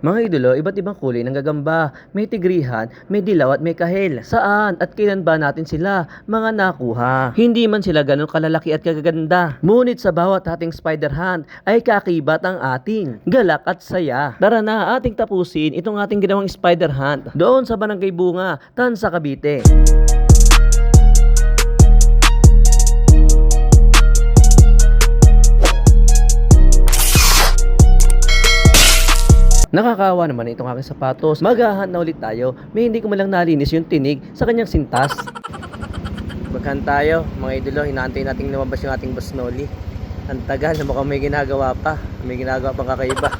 Mga idolo, iba't ibang kulay ng gagamba. May tigrihan, may dilaw at may kahel. Saan at kailan ba natin sila mga nakuha? Hindi man sila ganun kalalaki at kagaganda. Ngunit sa bawat ating spider hunt ay kakibat ang ating galak at saya. Tara na ating tapusin itong ating ginawang spider hunt doon sa Barangay Bunga, Tansa, Cavite. Nakakawa naman itong aking sapatos. Maghahunt na ulit tayo. May hindi ko malang nalinis yung tinig sa kanyang sintas. Maghunt tayo mga idolo. Hinaantay nating lumabas yung ating Boss Noli. Ang tagal na mukhang may ginagawa pa. May ginagawa pang kakaiba.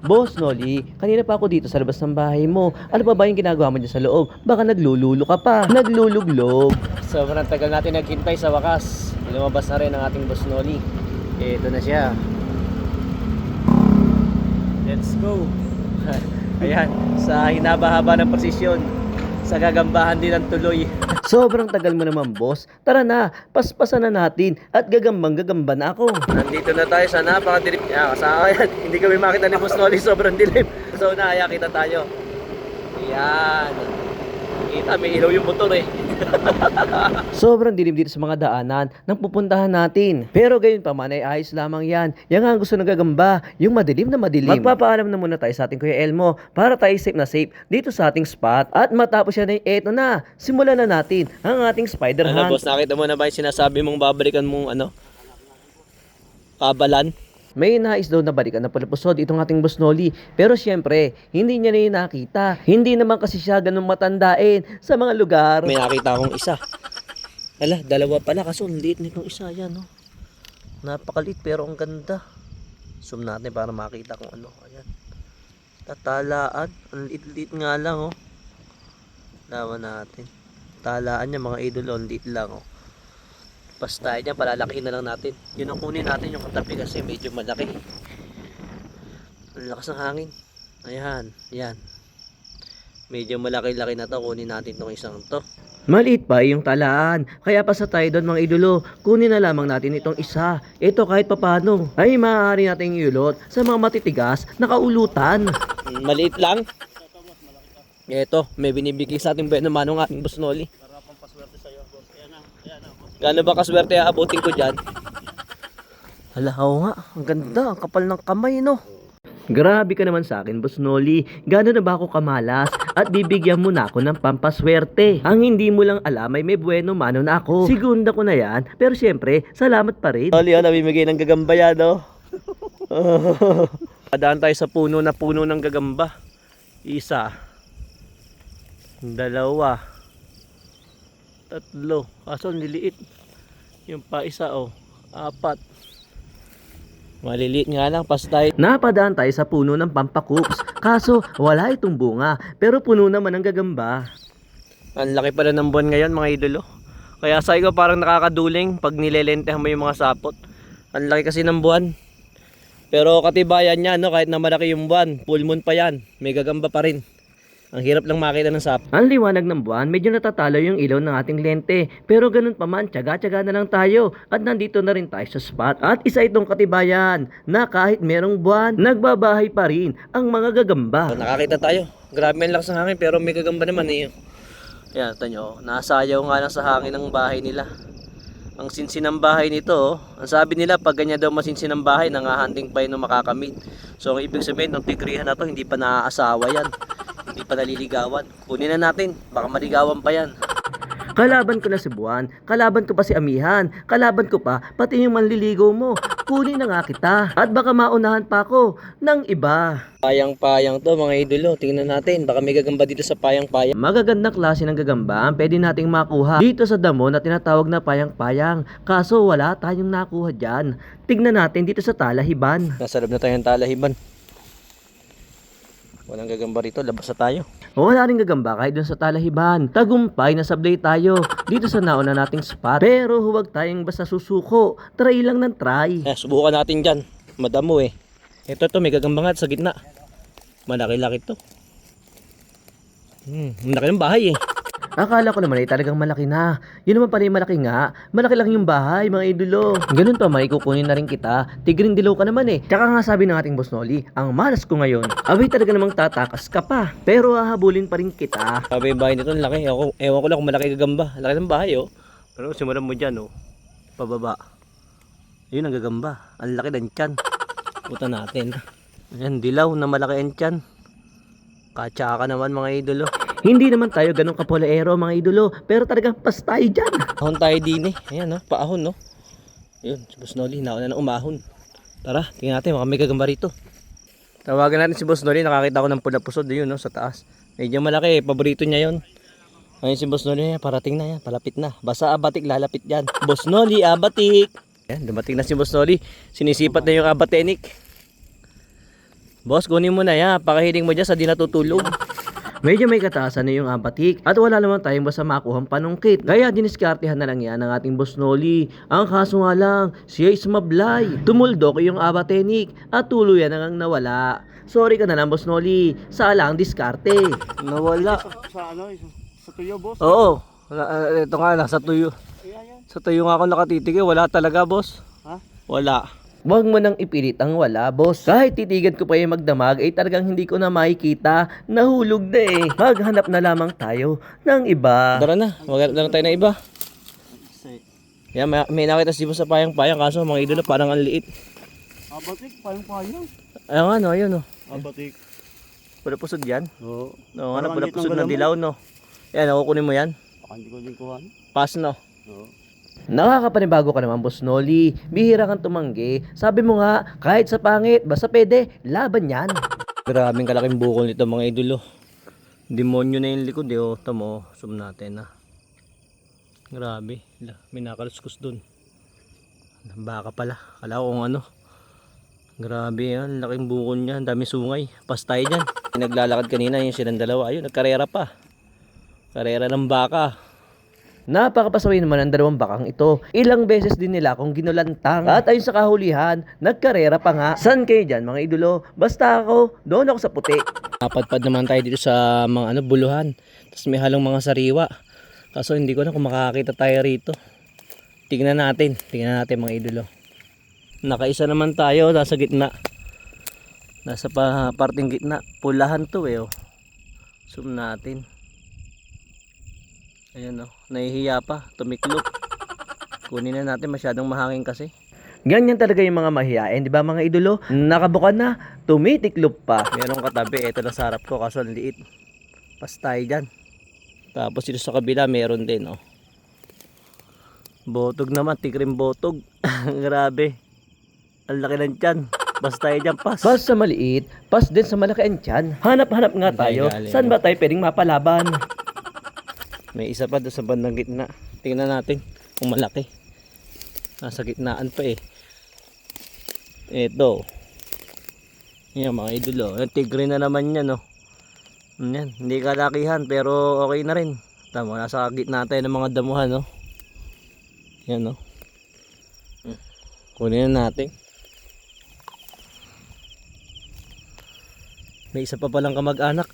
Boss Noli, kanina pa ako dito sa labas ng bahay mo. Ano pa ba yung ginagawa mo dyan sa loob? Baka naglululo ka pa. Nagluluglog. Sobrang tagal natin naghintay, sa wakas lumabas na rin ang ating Boss Noli. Ito na siya. Let's go. Ayan, sa hinaba-haba ng posisyon, sa gagambahan din ng tuloy. Sobrang tagal mo naman, boss. Tara na, paspasan na natin at gagambang-gagamba na ako. Nandito na tayo sa napakadilim. Ayan, hindi kami makita ni Boss Noli, sobrang dilim. So naaya kita tayo. Ayan. Kita, may ilaw yung motor eh. Sobrang dilim dito sa mga daanan ng pupuntahan natin. Pero gayon pa man ay ayos lamang yan. Yan nga ang gusto ng gagamba, yung madilim na madilim. Magpapaalam na muna tayo sa ating Kuya Elmo para tayo safe na safe dito sa ating spot. At matapos yan ay eto na, simulan na natin ang ating spider hunt. Boss, nakita mo na ba yung sinasabi mong babalikan mong kabalan? May nais daw na balikan na pulapusod itong ating Boss Noli. Pero syempre, hindi niya na yun nakita. Hindi naman kasi siya ganun matandain sa mga lugar. May nakita akong isa. Ala, dalawa pala. Kaso ang liit nitong isa. Yan, no? Napakaliit pero ang ganda. Zoom natin para makita kung ano. Ayan. Tatalaan. Ang liit-liit nga lang, oh. Lawan natin. Talaan niya mga idolo. Ang liit lang, oh. Basta niya, palalakihin na lang natin. Yun ang kunin natin yung katabi kasi medyo malaki. Ang lakas ng hangin. Ayan, yan. Medyo malaki-laki na to. Kunin natin itong isang to. Maliit pa yung talaan. Kaya pa sa tayo doon mga idolo, kunin na lamang natin itong isa. Ito kahit papano ay maaari nating iulot sa mga matitigas na kaulutan. Maliit lang. Ito, may binibigay sa ating buwan naman ng ating Boss Noli. Gaano ba kaswerte aabutin ko dyan? Hala, oo nga. Ang ganda. Ang kapal ng kamay, no? Grabe ka naman sa akin, Boss Noli. Gaano na ba ako kamalas? At bibigyan mo na ako ng pampaswerte. Ang hindi mo lang alam ay may buweno mano na ako. Segunda ko na yan. Pero syempre, salamat pa rin. Noli, namimigay ng gagamba yan, no? Padaan tayo sa puno na puno ng gagamba. Isa. Dalawa. Tatlo. Kaso niliit. Yung pa isa, oh. Apat. Maliliit nga lang. Pas tayo. Napadaan tayo sa puno ng pampakups. Kaso wala itong bunga. Pero puno naman ang gagamba. Ang laki pala ng buwan ngayon mga idolo. Kaya sa ko parang nakakaduling pag nilelentehan mo yung mga sapot. Ang laki kasi ng buwan. Pero katibayan niya, no? Kahit na malaki yung buwan, full moon pa yan. May gagamba pa rin. Ang hirap lang makita ng sapot. Ang liwanag ng buwan, medyo natatalo yung ilaw ng ating lente. Pero ganun pa man, tiyaga-tiyaga na lang tayo. At nandito na rin tayo sa spot. At isa itong katibayan na kahit merong buwan, nagbabahay pa rin ang mga gagamba. So, nakakita tayo. Grabe ang lakas ng hangin pero may gagamba naman eh. Yan, tanyo. Nasayaw nga lang sa hangin ng bahay nila. Ang sinsin ng bahay nito, oh. Ang sabi nila, pag ganyan daw masinsin ng bahay, nangahanting pa yun ng makakamit. So, ang ibig sabihin, ng tigrihan na to, hindi pa naaasawa yan. Hindi pa naliligawan. Kunin na natin, baka maligawan pa yan. Kalaban ko na si Buwan, kalaban ko pa si Amihan, kalaban ko pa pati yung manliligaw mo. Kunin na nga kita at baka maunahan pa ako ng iba. Payang-payang to mga idolo, tingnan natin, baka may gagamba dito sa payang-payang. Magagandang klase ng gagamba ang pwede nating makuha dito sa damo na tinatawag na payang-payang. Kaso wala tayong nakuha dyan. Tignan natin dito sa Talahiban. Nasa loob na tayo ng Talahiban. Walang gagamba rito, labas na tayo. Wala rin gagamba kahit dun sa Talahiban. Tagumpay na sablay tayo dito sa nauna nating spot. Pero huwag tayong basta susuko. Try lang ng try. Subukan natin dyan. Madamo eh. Ito may gagamba nga sa gitna. Malaki-laki to. Malaki ng bahay eh. Akala ko naman ay talagang malaki na. Yun naman pala yung malaki nga. Malaki lang yung bahay, mga idolo. Ganun pa, may kukunin na rin kita. Tigring dilaw ka naman eh. Tsaka nga sabi ng ating boss Noli, ang malas ko ngayon, abay talaga namang tatakas ka pa. Pero hahabulin pa rin kita. Sabi yung bahay nito, laki. Ewan ko lang kung malaki gagamba. Laki ng bahay oh. Pero simulan mo dyan oh. Pababa. Yun ang gagamba. Ang laki ng tiyan. Puta natin. Ayan, dilaw na malaki ang tiyan. Katsaka naman mga idolo. Hindi naman tayo ganun kapolaero mga idolo, pero talagang pas tayo dyan. Ahon tayo din eh. Ayan no, paahon no. Yun, si Boss Noli, nauna na umahon. Tara, tingnan natin, baka may gagamba rito. Tawagan natin si Boss Noli, nakakita ko ng pula pusod yun no, sa taas. Medyo malaki, paborito niya yun. Ayun si Boss Noli, parating na yan, palapit na. Basta abatik, lalapit yan. Boss Noli, abatik. Ayan, dumating na si Boss Noli. Sinisipat na yung abatenik. Boss, kunin mo na yan, pakahiling mo dyan sa di natutulog. Medyo may kataasan na yung abatik at wala naman tayong basta makuhang panungkit. Kaya diniskartehan na lang yan ng ating Boss Noli. Ang kaso nga lang, siya is mablay. Tumuldok yung abatenik at tuluyan na ngang nawala. Sorry ka na lang Boss Noli, sala ang diskarte. Nawala. Sa ano, sa tuyo boss? Oo, ito nga nasa tuyo. Sa tuyo nga ako nakatitig wala talaga boss. Ha? Wala. Huwag mo nang ipilit ang wala, boss. Kahit titigan ko pa yung magdamag, ay talagang hindi ko na makikita. Nahulog na eh. Maghanap na lamang tayo ng iba. Tara na, maghanap na lang tayo ng iba. Yan, may nakita si boss sa payang-payang, kaso mga idolo parang ang liit. Abatik, payang-payang. Ayun nga no, ayun no. Abatik. Pula pusod yan. Oo. No, ano, pula pusod na dilaw no. Yan, nakukunin mo yan. Baka hindi ko din kuhan. Pass no. Oo. Nakakapanibago ka naman, Boss Noli. Bihira kang tumanggi. Sabi mo nga, kahit sa pangit, basta pwede, laban yan. Grabing kalaking bukol nito mga idolo. Demonyo na yung likod eh. Tamo, zoom natin ha. Grabe. May nakaluskus dun. Baka pala. Kala ko kung ano. Grabe yan. Laking bukol niya. Dami sungay. Pastay dyan. Naglalakad kanina yung silang dalawa. Ayun, nagkarera pa. Karera ng baka. Napakapasaway naman ang dalawang bakang ito. Ilang beses din nila akong ginulantang. At ayun sa kahulihan, nagkarera pa nga. San kayo dyan mga idolo? Basta ako, doon ako sa puti. Napadpad naman tayo dito sa mga buluhan. Tapos may halong mga sariwa. Kaso hindi ko na kung makakita tayo rito. Tingnan natin mga idolo. Nakaisa naman tayo, nasa gitna. Nasa parting gitna. Pulahan to eh oh. Zoom natin. Ayan o, nahihiya pa, tumiklop. Kunin na natin, masyadong mahangin kasi. Ganyan talaga yung mga mahihain, di ba mga idolo? Nakabukan na, tumitiklop pa. Merong katabi, ito na sa harap ko, kaso ang liit. Pastay dyan. Tapos dito sa kabila, meron din oh. Botog naman, tigrim botog. Grabe. Ang laki ng tiyan. Pastay dyan, pas. Pas sa maliit, pas din sa malaki ang tiyan. Hanap-hanap nga tayo, saan ba tayo pwedeng mapalaban? May isa pa doon sa bandang gitna. Tingnan natin kung malaki. Nasa gitnaan pa eh. Ito. Yan mga idolo. Tigre na naman yan oh. Yan. Hindi kalakihan pero okay na rin. Tama, nasa gitna tayo ng mga damuhan oh. Yan oh. Kunin na natin. May isa pa palang kamag-anak.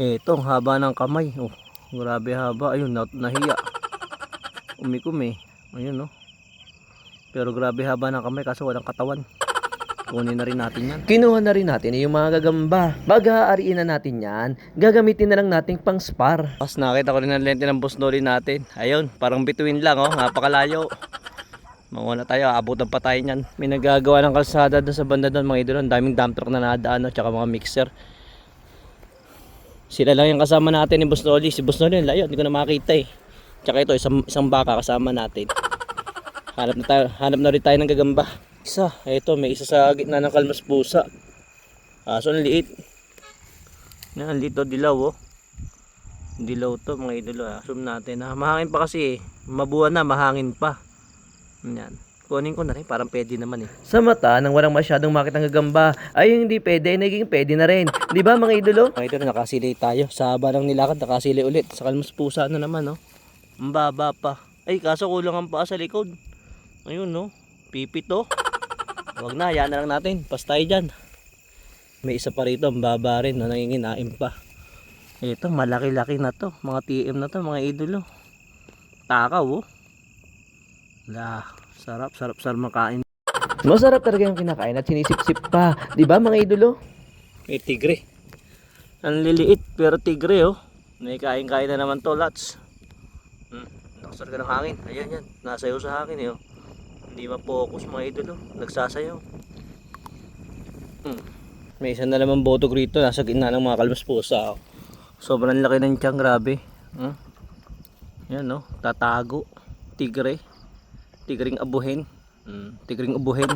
Ito, haba ng kamay oh. Grabe haba, ayun, nahiya. Umikom eh. Ayun no. Pero grabe haba ng kamay kaso walang katawan. Kunin na rin natin yan. Kinuha na rin natin yung mga gagamba. Mag-aariin na natin yan. Gagamitin na lang nating pang spar. Pas nakita ko rin ang lente ng Boss Noli natin. Ayun, parang bituin lang oh. Napakalayo. Manguna tayo, abutan pa tayo nyan. May nagagawa ng kalsada doon sa banda doon mga idol. Daming dump truck na nadaan no? Tsaka mga mixer. Sila lang yung kasama natin ni Boss Noli. Si Boss Noli, layo, hindi ko na makita eh. Tsaka ito, isang baka kasama natin. Hanap na rin tayo ng gagamba. Isa, ito, may isa sa gitna ng kalmas pusa. Kaso ang liit. Yan, ang liit o, dilaw oh. Dilaw to mga idolo. Zoom natin. Mahangin pa kasi eh. Mabuhan na, mahangin pa. Yan. Kunin ko na rin, parang pwede naman eh. Sa mata, nang walang masyadong makitang gagamba, ay yung hindi pwede, ay naging pwede na rin. Di ba mga idolo? Mga idolo, nakasilay tayo. Sa haba ng nilakad, nakasilay ulit. Sa kalmas pusa na naman, no? Ang baba pa. Ay, kaso kulang ang paa sa likod. Ayun, no? Pipit, oh. Huwag na, hayaan na lang natin. Pastay dyan. May isa pa rito, ang baba rin, no? Nanginginain pa. Ito, malaki-laki na to. Mga TM na to, mga idolo. Takaw, oh. Sarap makain. Masarap talaga yung kinakain at sinisip-sip pa. Di ba mga idolo? May tigre. Ang liliit pero tigre, oh. May kain-kain na naman to, lots. Nakasar ka ng hangin. Ayan yan. Nasayaw sa hangin, eh, oh. Hindi ma-focus mga idolo. Nagsasayaw. May isa na naman botog rito. Nasa gitna ng mga kalmaspusa, oh. Sobrang laki ng tiyan, grabe. Yan, no, tatago. Tigring abuhin. Tigring ubuhin.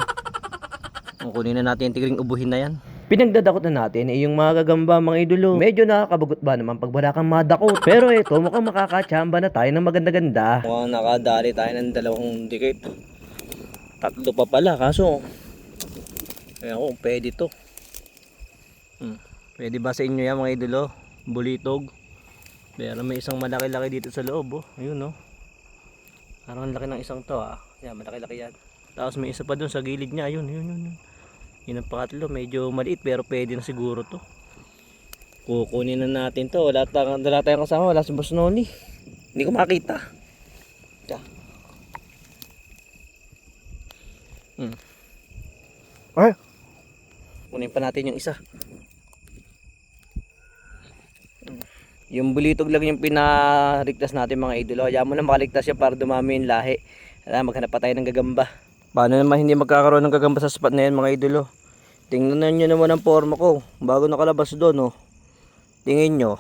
Kunin na natin yung tigring ubuhin na yan. Pinagdadakot na natin ay yung mga gagamba, mga idolo. Medyo nakakabagot ba naman pag wala kang madakot. Pero ito, mukhang makakachamba na tayo ng maganda-ganda. Mukhang nakadali tayo ng 2 dikit. 3 pa pala, kaso kaya ko, pwede to. Pwede ba sa inyo yan, mga idolo? Bulitog. Pero may isang malaki-laki dito sa loob, oh. Ayun, oh. Parang laki ng isang to, ah. Yan, malaki-laki yan. Tapos may isa pa dun sa gilid niya. Ayun. Yun ang pangatlo. Medyo maliit pero pwede na siguro to. Kukunin na natin to. Wala tayong kasama. Wala si Boss Noli. Hindi ko makita. Ay! Kunin pa natin yung isa. Yung bulitog lang yung pinaligtas natin, mga idolo. Kaya mo na makaligtas yan para dumami yung lahi. Maghanap pa tayo ng gagamba. Paano naman hindi magkakaroon ng gagamba sa spot na yan, mga idolo? Tingnan nyo naman ang forma ko. Bago nakalabas doon, oh. Tingin nyo.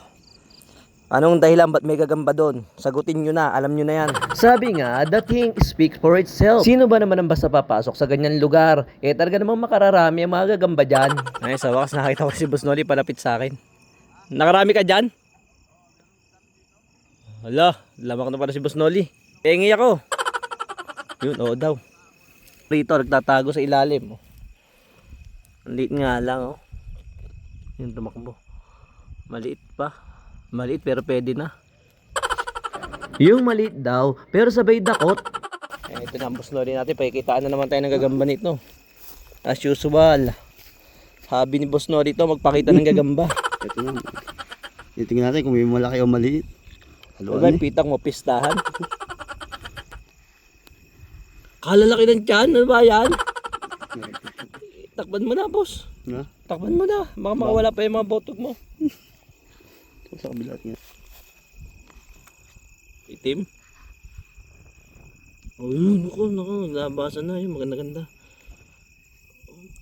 Anong dahilan ba't may gagamba doon? Sagutin nyo na, alam nyo na yan. Sabi nga, the thing speaks for itself. Sino ba naman ang basta papasok sa ganyan lugar? Talaga namang makararami ang mga gagamba dyan. Ay, sa wakas nakita ko si Boss Noli palapit sa akin. Nakarami ka dyan? Hala, lamak na pala si Boss Noli. Pengi ako. Yun, oo daw. Rito, nagtatago sa ilalim. Ang liit nga lang, oh. Yun, tumakbo. Maliit pa. Maliit pero pwede na. Yung maliit daw, pero sabay dakot. Ito na ang Boss Noli natin. Pakikitaan na naman tayo ng gagamba nito. As usual. Sabi ni Boss Noli ito, magpakita ng gagamba. Ito na. Titingnan natin kung may malaki o maliit. Diba yung pitang mo, pistahan? Kalalaki ng tiyan, ano ba yan? Takban mo na, boss. Ha? Takban mo na. Baka makawala pa yung mga botog mo. Sa kabila niya. Itim. Oh, yun. Naku. Labasan na yun. Maganda-ganda.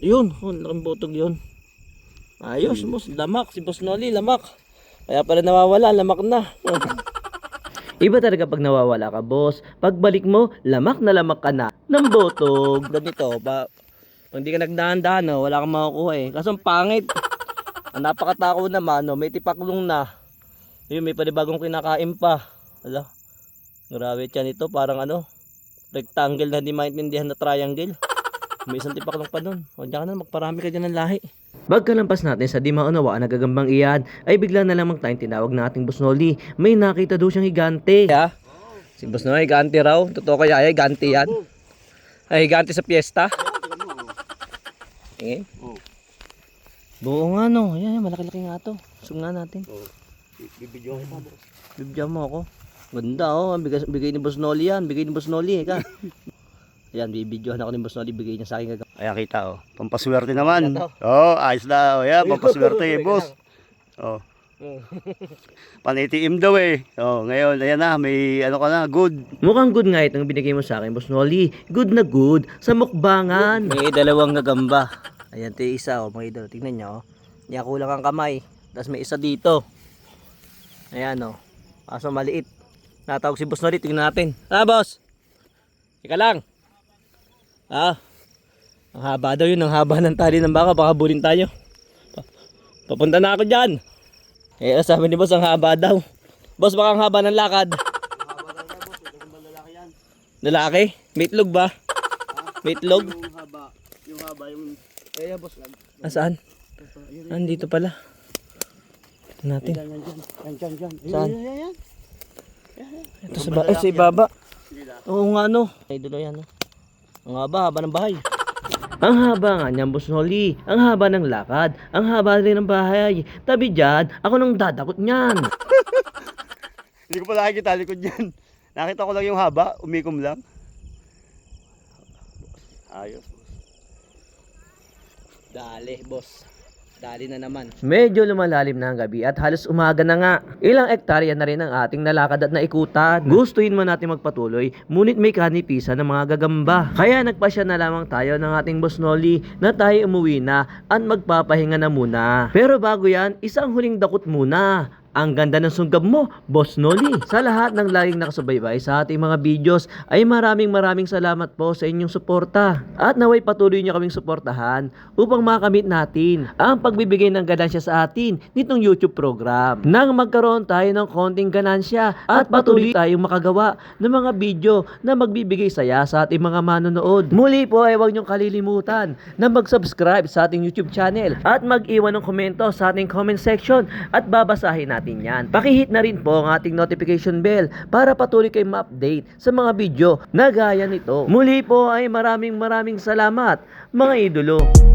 Yun. Laking botog yun. Ayos, boss. Lamak. Si Boss Noli, lamak. Kaya pala nawawala. Lamak na. Iba talaga pag nawawala ka, boss. Pagbalik mo, lamak na lamak ka na ng botog. Ganito, kung hindi ka nagdahan-dahan, no, wala kang makukuha eh. Kaso ang pangit. Ang napakatako naman, no, may tipaklong na. Yun, may panibagong kinakain pa. Wala. Grabe yan ito, parang rectangle na hindi maintindihan na triangle. May isang tipaklong pa dun. O diyan ka na, magparami ka dyan ng lahi. Pagkalampas natin sa di maunawaan na gagambang iyan, ay bigla na lamang tayong tinawag na ating Boss Noli. May nakita daw siyang higante. Yeah. Si Boss Noli, higante raw. Totoo kaya ay higante yan? Ay, higante sa piyesta? Tingin? Buo nga, no. Ayan, malaki-laki nga to. Zoom nga natin. Bibidyo ko pa, boss. Bibidyo mo ako. Ganda, oh. Bigay ni Boss Noli yan. Bigay ni Boss Noli, ka. Ayan, bibidyohan ako ni Boss Noli. Bigay niya sa akin gagawin. Ayan, kita, oh. Pampaswerte naman. Ayos na, oh. Ayan, pampaswerte, boss. Oh. Panitiim daw eh. Oh, ngayon, ayan na, may ka na, good. Mukhang good nga itong binigay mo sa akin, Boss Noli. Good na good sa mukbangan. May dalawang gagamba. Ayan, ito yung isa, oh, mga idol. Tingnan nyo, oh. Hindi ako kulang ang kamay. Tapos may isa dito. Ayan, oh. Kaso maliit. Natawag si Boss Noli, tingnan natin. Boss? Ika lang. Ang haba daw yun, ang haba ng tali ng baka, baka bulin tayo. Papunta na ako dyan. Sabi ni Boss, ang haba daw. Boss, baka ang haba ng lakad. Lalaki? May itlog ba? May itlog? Yung haba, yung... boss. Saan? Nandito pala. Natin. Yan. Saan? Yan. Ito sa ibaba. Oo nga, no. Ay, dulo yan, no. Ang haba ng bahay. Ang haba nga niyan, Boss Noli. Ang haba ng lakad. Ang haba rin ng bahay. Tabi dyan, ako nang dadakot niyan. Hindi ko pala nakikita likod yan. Nakita ko lang yung haba, umikom lang. Ayos. Dali, boss. Dali na naman. Medyo lumalalim na ang gabi at halos umaga na nga. Ilang ektarya na rin ang ating nalakad at naikutan. Gustuin man natin magpatuloy, ngunit may kanipisan ng mga gagamba. Kaya nagpasya na lamang tayo ng ating Boss Noli na tayo umuwi na at magpapahinga na muna. Pero bago yan, isang huling dakot muna. Ang ganda ng sunggab mo, Boss Noli. Sa lahat ng laging nakasubaybay sa ating mga videos ay maraming salamat po sa inyong suporta. At naway patuloy niyo kaming suportahan upang makamit natin ang pagbibigay ng ganansya sa atin nitong YouTube program. Nang magkaroon tayo ng konting ganansya at patuloy tayong makagawa ng mga video na magbibigay saya sa ating mga manonood. Muli po ay huwag niyong kalilimutan na mag-subscribe sa ating YouTube channel at mag-iwan ng komento sa ating comment section at babasahin natin yan. Pakihit na rin po ang ating notification bell para patuloy kayong ma-update sa mga video na gaya nito. Muli po ay maraming salamat mga idolo.